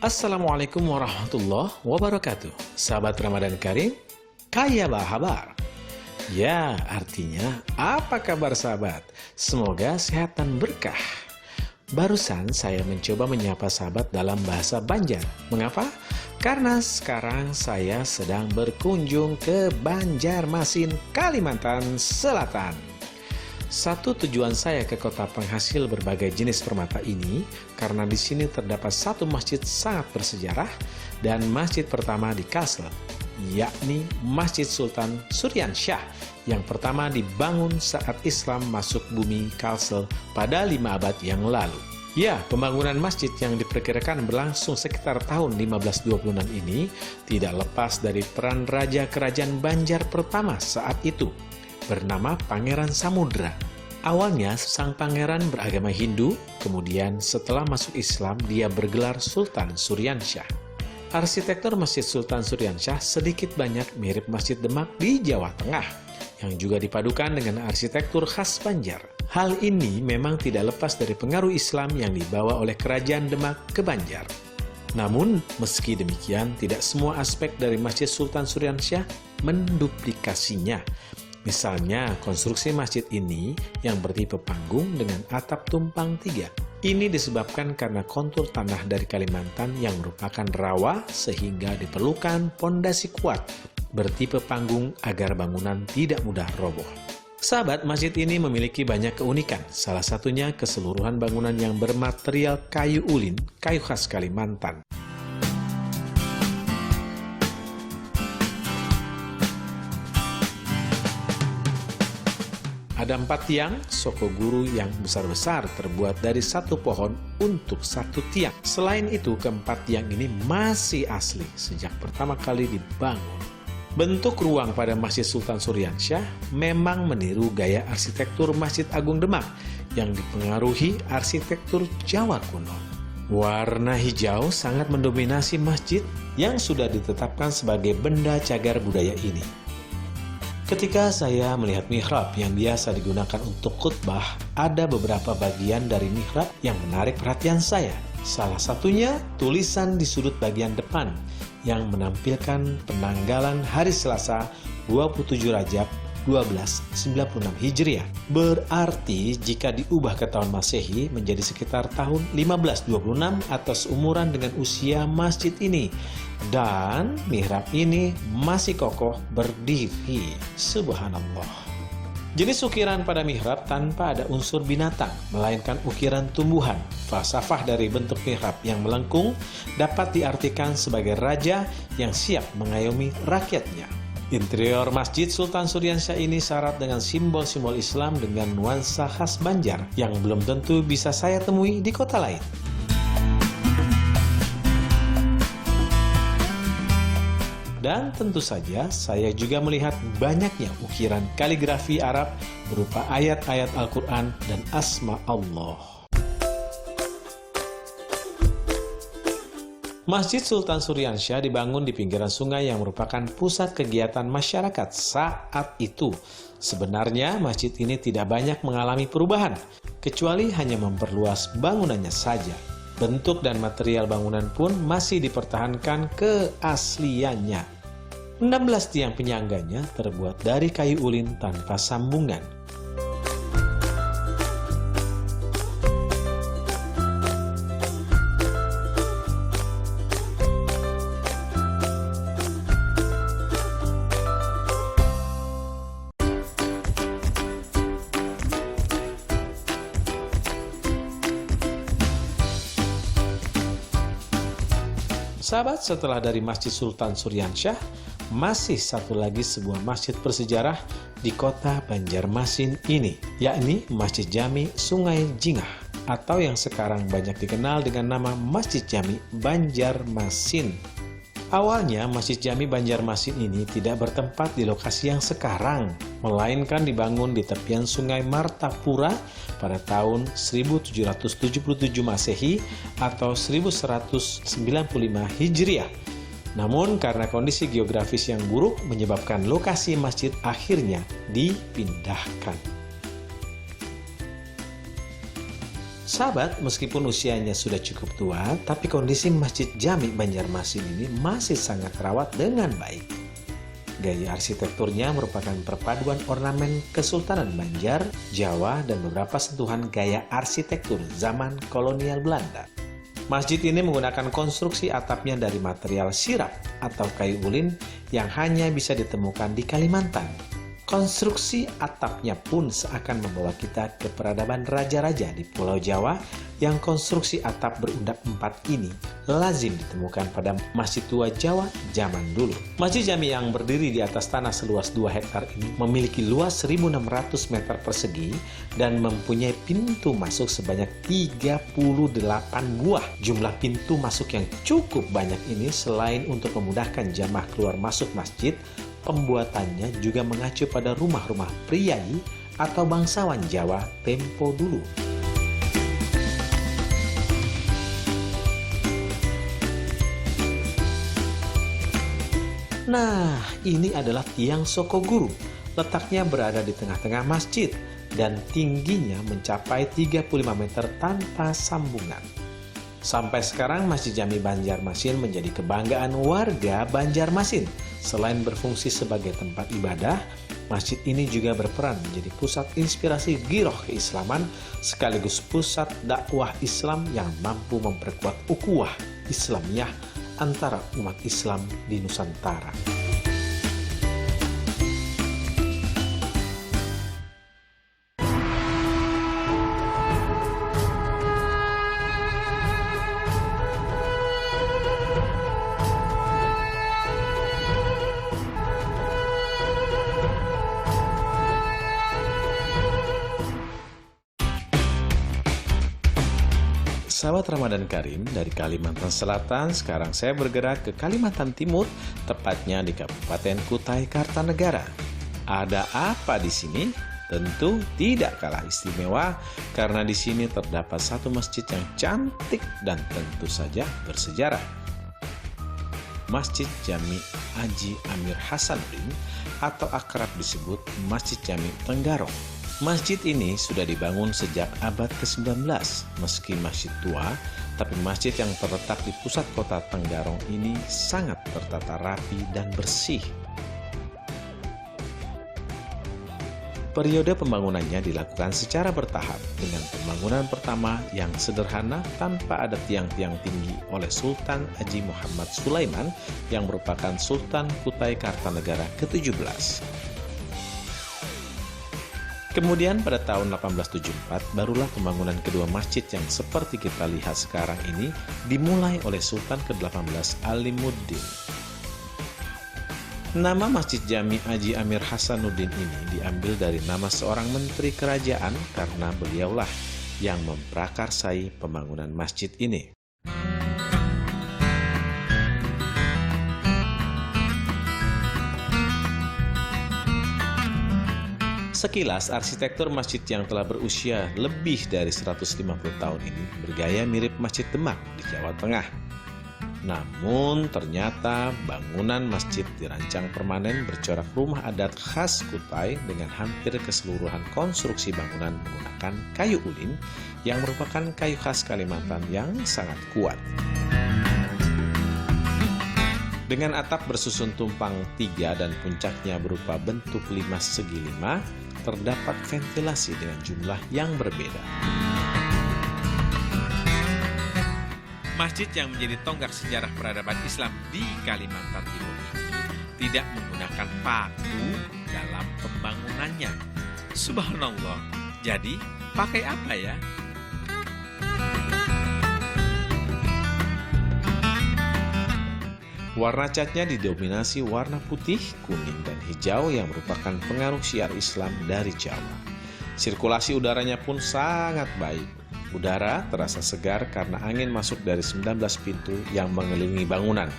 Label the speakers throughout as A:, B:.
A: Assalamualaikum warahmatullahi wabarakatuh. Sahabat Ramadan Karim, kaya bahabar. Ya, artinya apa kabar sahabat? Semoga sehat dan berkah. Barusan saya mencoba menyapa sahabat dalam bahasa Banjar. Mengapa? Karena sekarang saya sedang berkunjung ke Banjarmasin, Kalimantan Selatan. Satu tujuan saya ke kota penghasil berbagai jenis permata ini karena di sini terdapat satu masjid sangat bersejarah dan masjid pertama di Kalsel, yakni Masjid Sultan Suryansyah yang pertama dibangun saat Islam masuk bumi Kalsel pada 5 abad yang lalu. Ya, pembangunan masjid yang diperkirakan berlangsung sekitar tahun 1526 ini tidak lepas dari peran Raja Kerajaan Banjar pertama saat itu, bernama Pangeran Samudra. Awalnya sang pangeran beragama Hindu, kemudian setelah masuk Islam dia bergelar Sultan Suryansyah. Arsitektur Masjid Sultan Suryansyah sedikit banyak mirip Masjid Demak di Jawa Tengah, yang juga dipadukan dengan arsitektur khas Banjar. Hal ini memang tidak lepas dari pengaruh Islam yang dibawa oleh Kerajaan Demak ke Banjar. Namun, meski demikian, tidak semua aspek dari Masjid Sultan Suryansyah menduplikasinya. Misalnya, konstruksi masjid ini yang bertipe panggung dengan atap tumpang 3. Ini disebabkan karena kontur tanah dari Kalimantan yang merupakan rawa sehingga diperlukan pondasi kuat bertipe panggung agar bangunan tidak mudah roboh. Sahabat, masjid ini memiliki banyak keunikan, salah satunya keseluruhan bangunan yang bermaterial kayu ulin, kayu khas Kalimantan. Ada 4 tiang sokoguru yang besar-besar terbuat dari satu pohon untuk satu tiang. Selain itu, keempat tiang ini masih asli sejak pertama kali dibangun. Bentuk ruang pada Masjid Sultan Suryansyah memang meniru gaya arsitektur Masjid Agung Demak yang dipengaruhi arsitektur Jawa kuno. Warna hijau sangat mendominasi masjid yang sudah ditetapkan sebagai benda cagar budaya ini. Ketika saya melihat mihrab yang biasa digunakan untuk khutbah, ada beberapa bagian dari mihrab yang menarik perhatian saya. Salah satunya tulisan di sudut bagian depan yang menampilkan penanggalan hari Selasa 27 Rajab 1296 Hijriah. Berarti jika diubah ke tahun Masehi menjadi sekitar tahun 1526 atau seumuran dengan usia masjid ini. Dan mihrab ini masih kokoh berdiri. Subhanallah. Jenis ukiran pada mihrab tanpa ada unsur binatang, melainkan ukiran tumbuhan. Falsafah dari bentuk mihrab yang melengkung dapat diartikan sebagai raja yang siap mengayomi rakyatnya. Interior Masjid Sultan Suryansyah ini syarat dengan simbol-simbol Islam dengan nuansa khas Banjar yang belum tentu bisa saya temui di kota lain. Dan tentu saja saya juga melihat banyaknya ukiran kaligrafi Arab berupa ayat-ayat Al-Quran dan asma Allah. Masjid Sultan Suryansyah dibangun di pinggiran sungai yang merupakan pusat kegiatan masyarakat saat itu. Sebenarnya masjid ini tidak banyak mengalami perubahan, kecuali hanya memperluas bangunannya saja. Bentuk dan material bangunan pun masih dipertahankan keasliannya. 16 tiang penyangganya terbuat dari kayu ulin tanpa sambungan. Sahabat, setelah dari Masjid Sultan Suryansyah, masih satu lagi sebuah masjid bersejarah di kota Banjarmasin ini, yakni Masjid Jami Sungai Jingah, atau yang sekarang banyak dikenal dengan nama Masjid Jami Banjarmasin. Awalnya, Masjid Jami Banjarmasin ini tidak bertempat di lokasi yang sekarang, melainkan dibangun di tepian Sungai Martapura pada tahun 1777 Masehi atau 1195 Hijriah. Namun karena kondisi geografis yang buruk menyebabkan lokasi masjid akhirnya dipindahkan. Sahabat, meskipun usianya sudah cukup tua, tapi kondisi Masjid Jami Banjarmasin ini masih sangat terawat dengan baik. Gaya arsitekturnya merupakan perpaduan ornamen Kesultanan Banjar, Jawa, dan beberapa sentuhan gaya arsitektur zaman kolonial Belanda. Masjid ini menggunakan konstruksi atapnya dari material sirap atau kayu ulin yang hanya bisa ditemukan di Kalimantan. Konstruksi atapnya pun seakan membawa kita ke peradaban raja-raja di Pulau Jawa yang konstruksi atap berundak 4 ini lazim ditemukan pada masjid tua Jawa zaman dulu. Masjid Jami yang berdiri di atas tanah seluas 2 hektar ini memiliki luas 1.600 meter persegi dan mempunyai pintu masuk sebanyak 38 buah. Jumlah pintu masuk yang cukup banyak ini selain untuk memudahkan jamaah keluar masuk masjid, pembuatannya juga mengacu pada rumah-rumah priai atau bangsawan Jawa tempo dulu. Nah, ini adalah tiang Sokoguru. Letaknya berada di tengah-tengah masjid dan tingginya mencapai 35 meter tanpa sambungan. Sampai sekarang Masjid Jami Banjarmasin menjadi kebanggaan warga Banjarmasin. Selain berfungsi sebagai tempat ibadah, masjid ini juga berperan menjadi pusat inspirasi giroh keislaman sekaligus pusat dakwah Islam yang mampu memperkuat ukhuwah Islamiyah antara umat Islam di Nusantara. Sahabat Ramadan Karim, dari Kalimantan Selatan, sekarang saya bergerak ke Kalimantan Timur, tepatnya di Kabupaten Kutai Kartanegara. Ada apa di sini? Tentu tidak kalah istimewa, karena di sini terdapat satu masjid yang cantik dan tentu saja bersejarah. Masjid Jami Haji Amir Hasanuddin atau akrab disebut Masjid Jami Tenggarong. Masjid ini sudah dibangun sejak abad ke-19. Meski masjid tua, tapi masjid yang terletak di pusat kota Tenggarong ini sangat tertata rapi dan bersih. Periode pembangunannya dilakukan secara bertahap, dengan pembangunan pertama yang sederhana tanpa ada tiang-tiang tinggi oleh Sultan Haji Muhammad Sulaiman yang merupakan Sultan Kutai Kartanegara ke-17. Kemudian pada tahun 1874 barulah pembangunan kedua masjid yang seperti kita lihat sekarang ini dimulai oleh Sultan ke-18 Alimuddin. Nama Masjid Jami Haji Amir Hasanuddin ini diambil dari nama seorang menteri kerajaan karena beliaulah yang memprakarsai pembangunan masjid ini. Sekilas, arsitektur masjid yang telah berusia lebih dari 150 tahun ini bergaya mirip Masjid Demak di Jawa Tengah. Namun ternyata bangunan masjid dirancang permanen bercorak rumah adat khas Kutai dengan hampir keseluruhan konstruksi bangunan menggunakan kayu ulin yang merupakan kayu khas Kalimantan yang sangat kuat. Dengan atap bersusun tumpang 3 dan puncaknya berupa bentuk 5 segi 5, terdapat ventilasi dengan jumlah yang berbeda. Masjid yang menjadi tonggak sejarah peradaban Islam di Kalimantan Timur ini tidak menggunakan paku dalam pembangunannya. Subhanallah, jadi pakai apa ya? Warna catnya didominasi warna putih, kuning, dan hijau yang merupakan pengaruh syiar Islam dari Jawa. Sirkulasi udaranya pun sangat baik. Udara terasa segar karena angin masuk dari 19 pintu yang mengelilingi bangunan.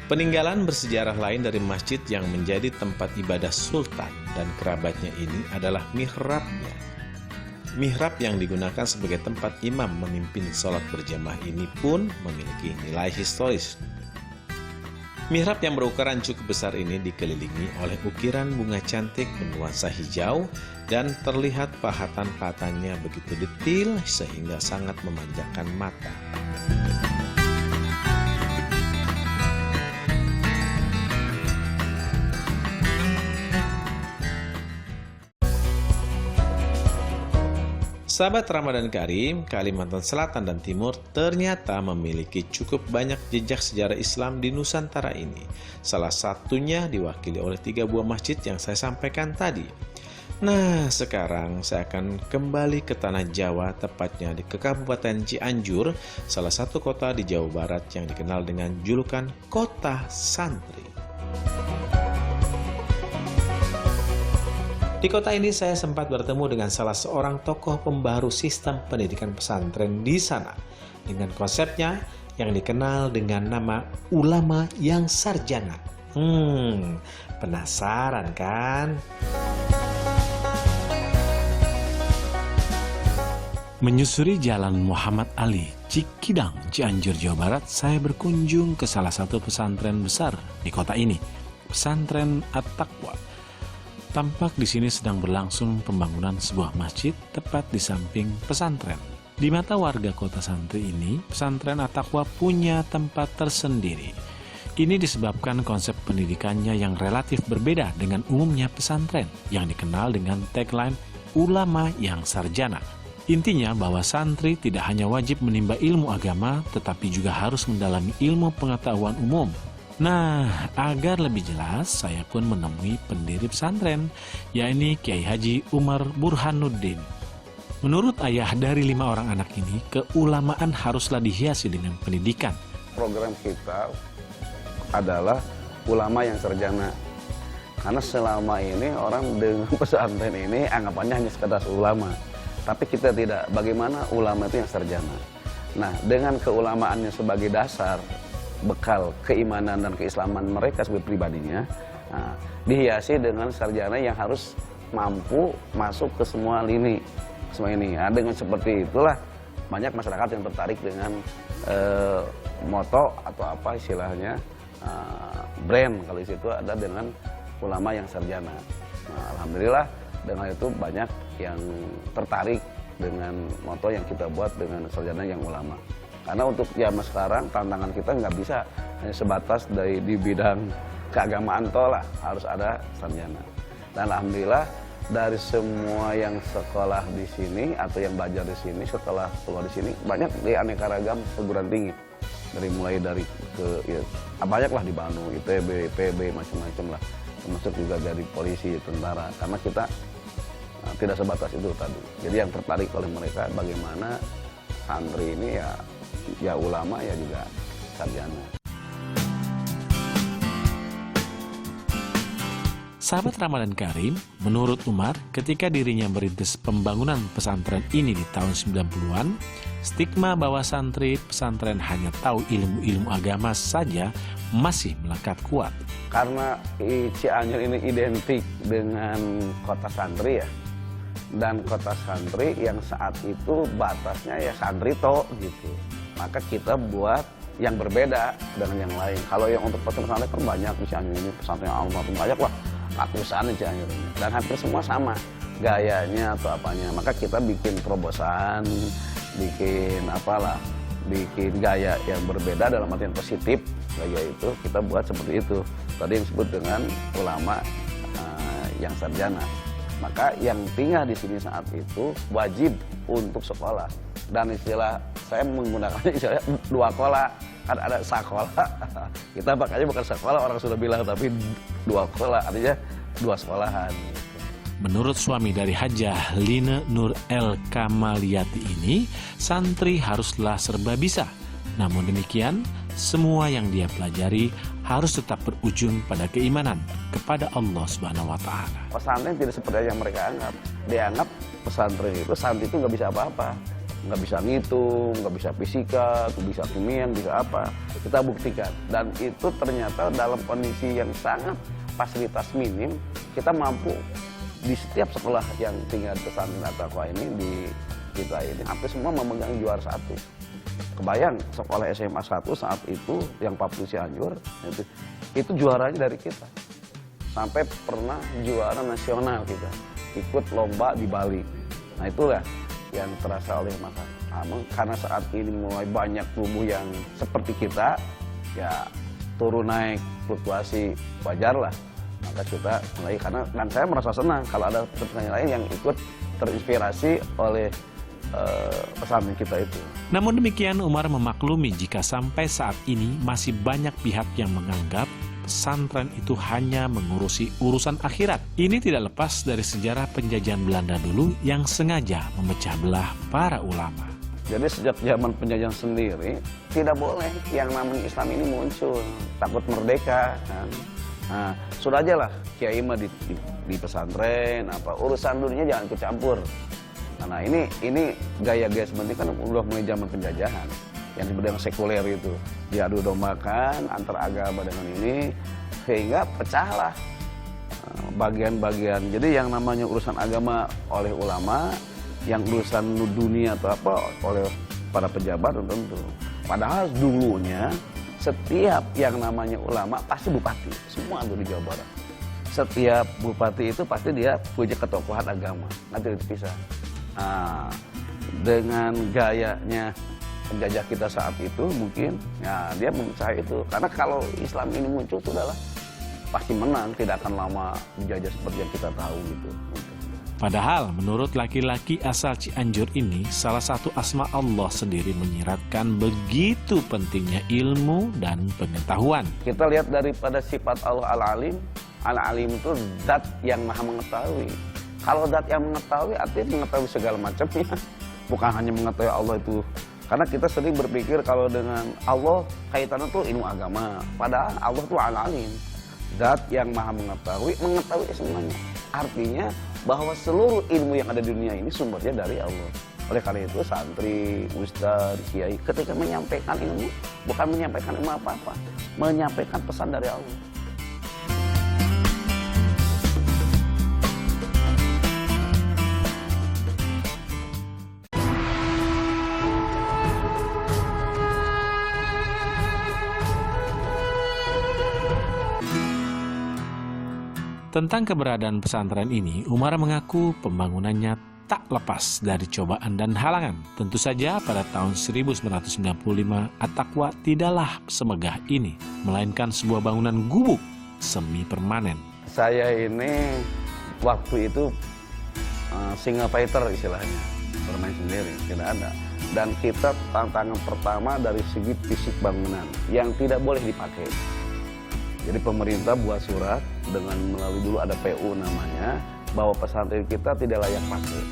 A: Peninggalan bersejarah lain dari masjid yang menjadi tempat ibadah sultan dan kerabatnya ini adalah mihrabnya. Mihrab yang digunakan sebagai tempat imam memimpin sholat berjamaah ini pun memiliki nilai historis. Mihrab yang berukuran cukup besar ini dikelilingi oleh ukiran bunga cantik bernuansa hijau dan terlihat pahatan-pahatannya begitu detil sehingga sangat memanjakan mata. Sahabat Ramadan Karim, Kalimantan Selatan dan Timur ternyata memiliki cukup banyak jejak sejarah Islam di Nusantara ini. Salah satunya diwakili oleh 3 buah masjid yang saya sampaikan tadi. Nah, sekarang saya akan kembali ke tanah Jawa, tepatnya ke Kabupaten Cianjur, salah satu kota di Jawa Barat yang dikenal dengan julukan Kota Santri. Di kota ini saya sempat bertemu dengan salah seorang tokoh pembaru sistem pendidikan pesantren di sana dengan konsepnya yang dikenal dengan nama ulama yang sarjana. Penasaran kan? Menyusuri Jalan Muhammad Ali, Cikidang, Cianjur, Jawa Barat, saya berkunjung ke salah satu pesantren besar di kota ini, Pesantren At-Taqwa. Tampak di sini sedang berlangsung pembangunan sebuah masjid tepat di samping pesantren. Di mata warga kota santri ini, pesantren At-Taqwa punya tempat tersendiri. Ini disebabkan konsep pendidikannya yang relatif berbeda dengan umumnya pesantren yang dikenal dengan tagline ulama yang sarjana. Intinya bahwa santri tidak hanya wajib menimba ilmu agama, tetapi juga harus mendalami ilmu pengetahuan umum. Nah, agar lebih jelas, saya pun menemui pendiri pesantren, yakni Kiai Haji Umar Burhanuddin. Menurut ayah dari 5 orang anak ini, keulamaan haruslah dihiasi dengan pendidikan.
B: Program kita adalah ulama yang sarjana. Karena selama ini orang dengan pesantren ini anggapannya hanya sekedar ulama. Tapi kita tidak, bagaimana ulama itu yang sarjana. Nah, dengan keulamaannya sebagai dasar, bekal keimanan dan keislaman mereka sebagai pribadinya, dihiasi dengan sarjana yang harus mampu masuk ke semua lini, semua ini. Nah, dengan seperti itulah banyak masyarakat yang tertarik dengan moto atau apa istilahnya brand, kalau di situ ada dengan ulama yang sarjana. Nah, alhamdulillah dengan itu banyak yang tertarik dengan moto yang kita buat dengan sarjana yang ulama. Karena untuk zaman sekarang tantangan kita nggak bisa hanya sebatas di bidang keagamaan lah, harus ada sarjana. Dan alhamdulillah dari semua yang sekolah di sini atau yang belajar di sini setelah keluar di sini banyak di aneka ragam perguruan tinggi. Mulai dari banyak lah di Bandung, ITB, IPB, macam-macam lah. Termasuk juga dari polisi, tentara. Karena kita tidak sebatas itu tadi. Jadi yang tertarik oleh mereka bagaimana santri ini ya ulama ya juga sarjana.
A: Sahabat Ramadan Karim, menurut Umar, ketika dirinya merintis pembangunan pesantren ini di tahun 90-an, stigma bahwa santri pesantren hanya tahu ilmu-ilmu agama saja masih melekat kuat.
B: Karena Cianjur ini identik dengan kota santri ya, dan kota santri yang saat itu batasnya ya santri gitu. Maka kita buat yang berbeda dengan yang lain. Kalau yang untuk pesantren kan banyak di Cianjur ini, pesantren almarhum banyak lah, ratusan di Cianjur ini. Dan hampir semua sama gayanya atau apanya. Maka kita bikin terobosan, bikin gaya yang berbeda dalam artian positif. Gaya itu kita buat seperti itu. Tadi yang disebut dengan ulama yang sarjana. Maka yang tinggal di sini saat itu wajib untuk sekolah. Dan istilah saya menggunakan istilah 2 kola, kan ada sakola. Kita makanya bukan sekolah, orang sudah bilang, tapi 2 kola, artinya 2 sekolahan.
A: Menurut suami dari Hajah Line Nur El Kamaliyati ini, santri haruslah serba bisa. Namun demikian, semua yang dia pelajari harus tetap berujung pada keimanan kepada Allah Subhanahu wa Ta'ala.
B: Pesantren tidak seperti yang mereka anggap. Dianggap pesantren itu santri itu nggak bisa apa-apa. Nggak bisa ngitung, nggak bisa fisika, nggak bisa kimia, nggak bisa apa. Kita buktikan. Dan itu ternyata dalam kondisi yang sangat fasilitas minim, kita mampu di setiap sekolah yang tinggal di pesantren At-Taqwa ini di kita ini hampir semua memegang juara 1. Kebayang sekolah SMA 1 saat itu yang Papua Cianjur itu juaranya dari kita. Sampai pernah juara nasional kita, ikut lomba di Bali. Nah itulah yang terasa oleh masyarakat. Karena saat ini mulai banyak tubuh yang seperti kita, ya turun naik fluktuasi wajar lah. Maka kita mulai, karena dan saya merasa senang kalau ada petani lain yang ikut terinspirasi oleh pesantren kita itu.
A: Namun demikian, Umar memaklumi jika sampai saat ini masih banyak pihak yang menganggap pesantren itu hanya mengurusi urusan akhirat. Ini tidak lepas dari sejarah penjajahan Belanda dulu yang sengaja memecah belah para ulama.
B: Jadi sejak zaman penjajahan sendiri, tidak boleh yang namanya Islam ini muncul. Takut merdeka kan. Nah, sudah aja lah kiai mah di pesantren, urusan dunia jangan ikut campur. Nah ini gaya-gaya seperti kan udah mulai zaman penjajahan yang disebut dengan sekuler itu, diadu dombakan antara agama dengan ini sehingga pecahlah bagian-bagian. Jadi yang namanya urusan agama oleh ulama, yang urusan dunia atau apa oleh para pejabat tentu. Padahal dulunya setiap yang namanya ulama pasti bupati, semua itu di Jawa Barat. Setiap bupati itu pasti dia punya ketokohan agama, nanti dipisah. Nah, dengan gayanya penjajah kita saat itu mungkin ya dia memecah itu, karena kalau Islam ini muncul sudahlah pasti menang, tidak akan lama menjajah seperti yang kita tahu gitu.
A: Padahal menurut laki-laki asal Cianjur ini, salah satu asma Allah sendiri menyiratkan begitu pentingnya ilmu dan pengetahuan.
B: Kita lihat daripada sifat Allah Al-Alim. Al-Alim itu zat yang maha mengetahui. Kalau zat yang mengetahui artinya mengetahui segala macamnya. Bukan hanya mengetahui Allah itu. Karena kita sering berpikir kalau dengan Allah kaitannya tuh ilmu agama. Padahal Allah itu Al-Alim. Zat yang maha mengetahui semuanya. Artinya bahwa seluruh ilmu yang ada di dunia ini sumbernya dari Allah. Oleh karena itu santri, ustadz, kiai ketika menyampaikan ilmu, bukan menyampaikan ilmu apa-apa, menyampaikan pesan dari Allah.
A: Tentang keberadaan pesantren ini, Umar mengaku pembangunannya tak lepas dari cobaan dan halangan. Tentu saja pada tahun 1995, At-Taqwa tidaklah semegah ini, melainkan sebuah bangunan gubuk semi permanen.
B: Saya ini waktu itu single fighter istilahnya, bermain sendiri, tidak ada. Dan kita tantangan pertama dari segi fisik bangunan yang tidak boleh dipakai. Jadi pemerintah buat surat dengan melalui dulu ada PU namanya, bahwa pesantren kita tidak layak pakai.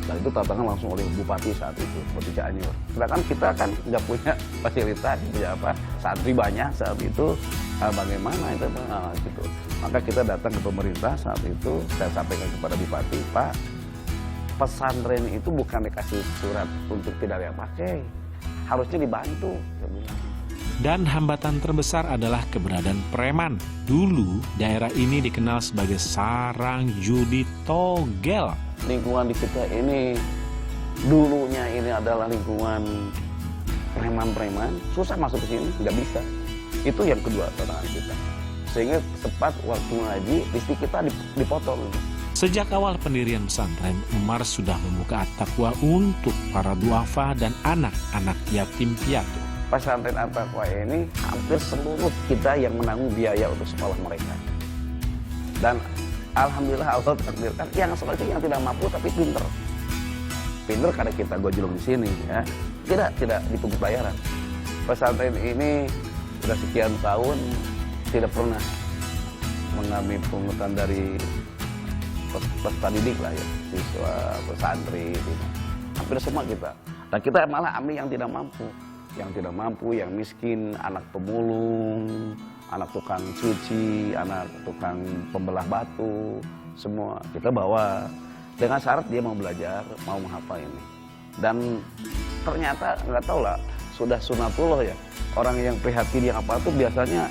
B: Dan itu tantangan langsung oleh Bupati saat itu, Bupati Cianjur. Sedangkan kita kan nggak punya fasilitas, punya apa, santri banyak saat itu, bagaimana itu, gitu. Maka kita datang ke pemerintah saat itu, saya sampaikan kepada Bupati, Pak, pesantren itu bukan dikasih surat untuk tidak layak pakai, harusnya dibantu.
A: Dan hambatan terbesar adalah keberadaan preman. Dulu daerah ini dikenal sebagai sarang judi togel.
B: Lingkungan di kita ini dulunya ini adalah lingkungan preman-preman, susah masuk ke sini, nggak bisa. Itu yang kedua tantangan kita. Sehingga tepat waktu ngaji, istri kita dipotong.
A: Sejak awal pendirian pesantren, Umar sudah membuka At-Taqwa untuk para duafa dan anak-anak yatim piatu.
B: Pesantren At-Taqwa ini hampir seluruh kita yang menanggung biaya untuk sekolah mereka. Dan alhamdulillah Allah takdirkan yang seperti yang tidak mampu tapi pinter. Pinter karena kita gojlong di sini ya. Tidak dipungut bayaran. Pesantren ini sudah sekian tahun tidak pernah mengambil pungutan dari peserta didik lah ya, siswa, pesantren, gitu. Hampir semua kita. Dan kita malah ambil yang tidak mampu. Yang tidak mampu, yang miskin, anak pemulung, anak tukang cuci, anak tukang pembelah batu, semua kita bawa dengan syarat dia mau belajar, mau menghafal ini. Dan ternyata nggak tahu lah, sudah sunatullah ya, orang yang prihatin yang apa tuh biasanya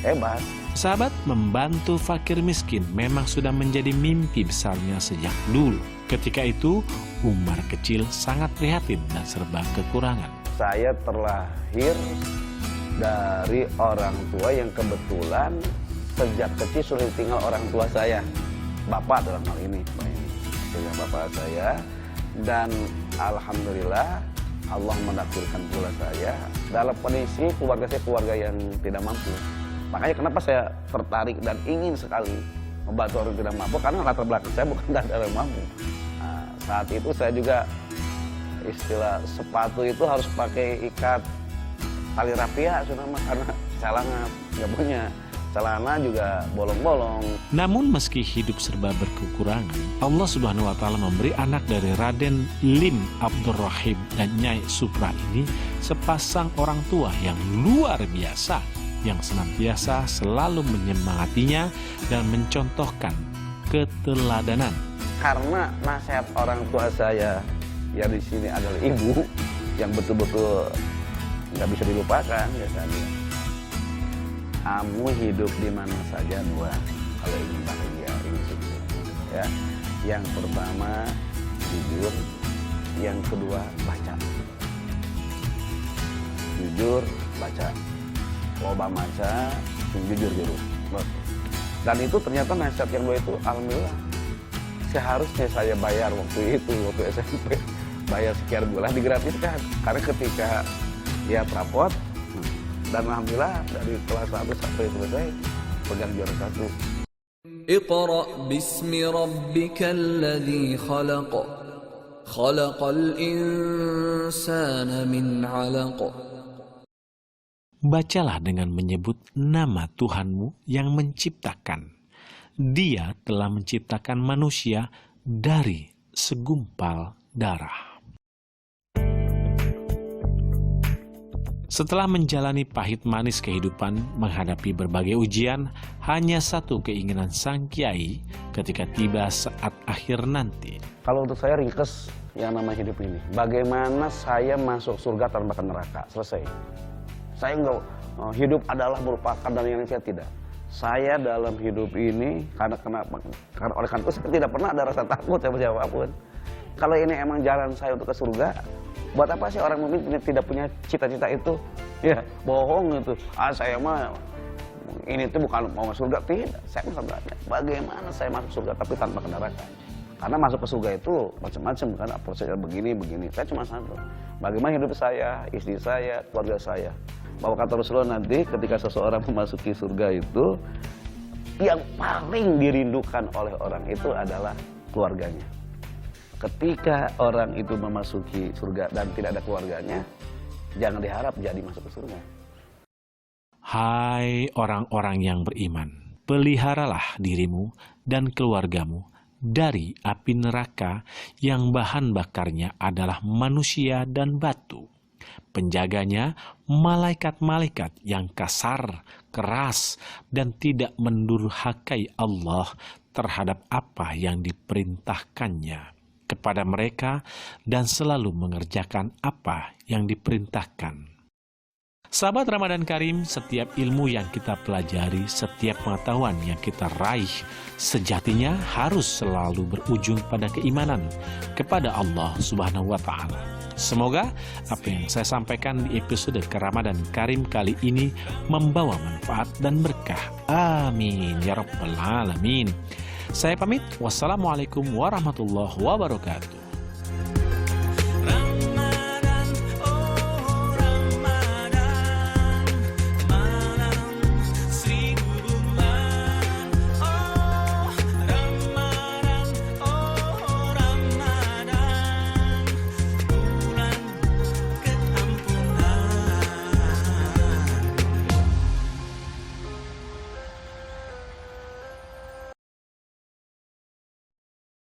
B: hebat.
A: Sahabat, membantu fakir miskin memang sudah menjadi mimpi besarnya sejak dulu. Ketika itu, Umar kecil sangat prihatin dan serba kekurangan.
B: Saya terlahir dari orang tua yang kebetulan sejak kecil sudah tinggal orang tua saya. Bapak dalam hal ini, dengan bapak saya. Dan alhamdulillah Allah menakdirkan pula saya dalam kondisi keluarga saya keluarga yang tidak mampu. Makanya kenapa saya tertarik dan ingin sekali membantu orang tidak mampu, karena latar belakang saya bukan dari orang mampu. Nah, saat itu saya juga istilah sepatu itu harus pakai ikat tali rapia, karena celana nggak punya. Celana juga bolong-bolong.
A: Namun meski hidup serba berkekurangan, Allah Subhanahu wa Ta'ala memberi anak dari Raden Lim Abdurrahim dan Nyai Supra ini sepasang orang tua yang luar biasa, yang senantiasa selalu menyemangatinya dan mencontohkan keteladanan.
B: Karena nasihat orang tua saya yang di sini adalah ibu yang betul-betul nggak bisa dilupakan, ya tadi. Kamu hidup di mana saja dua, kalau ingin bahagia, ingin sukses. Ya, yang pertama jujur, yang kedua baca. Jujur, baca. Loba maca, jujur dulu. Dan itu ternyata nasihat yang dua itu, alhamdulillah. Seharusnya saya bayar waktu itu, waktu SMP, bayar sekian bulan digratiskan. Karena ketika ya rapot, dan alhamdulillah dari kelas 1 sampai selesai pegang juara 1.
C: Iqra bismi rabbikal ladzi khalaq. Khalaqal insana min 'alaq.
A: Bacalah dengan menyebut nama Tuhanmu yang menciptakan. Dia telah menciptakan manusia dari segumpal darah. Setelah menjalani pahit manis kehidupan menghadapi berbagai ujian, hanya satu keinginan sang kiai ketika tiba saat akhir nanti.
B: Kalau untuk saya ringkes yang nama hidup ini, bagaimana saya masuk surga tanpa ke neraka, selesai. Saya nggak hidup adalah merupakan dan yang saya tidak. Saya dalam hidup ini karena oleh karena itu saya tidak pernah ada rasa takut sama siapapun. Kalau ini emang jalan saya untuk ke surga, buat apa sih orang mukmin tidak punya cita-cita itu? Ya, bohong itu. Saya mah ini tuh bukan mau masuk surga, tidak. Saya mah sebenarnya bagaimana saya masuk surga tapi tanpa ke neraka. Karena masuk ke surga itu macam-macam kan, prosesnya begini. Saya cuma satu. Bagaimana hidup saya, istri saya, keluarga saya. Bahwa kata Rasulullah nanti ketika seseorang memasuki surga itu, yang paling dirindukan oleh orang itu adalah keluarganya. Ketika orang itu memasuki surga dan tidak ada keluarganya, jangan diharap jadi masuk ke surga.
A: Hai orang-orang yang beriman, peliharalah dirimu dan keluargamu dari api neraka yang bahan bakarnya adalah manusia dan batu. Penjaganya malaikat-malaikat yang kasar, keras, dan tidak mendurhakai Allah terhadap apa yang diperintahkannya kepada mereka dan selalu mengerjakan apa yang diperintahkan. Sahabat Ramadan Karim, setiap ilmu yang kita pelajari, setiap pengetahuan yang kita raih, sejatinya harus selalu berujung pada keimanan kepada Allah Subhanahu wa Ta'ala. Semoga apa yang saya sampaikan di episode Ramadan Karim kali ini membawa manfaat dan berkah. Amin ya rabbal alamin. Saya pamit. Wassalamualaikum warahmatullahi wabarakatuh.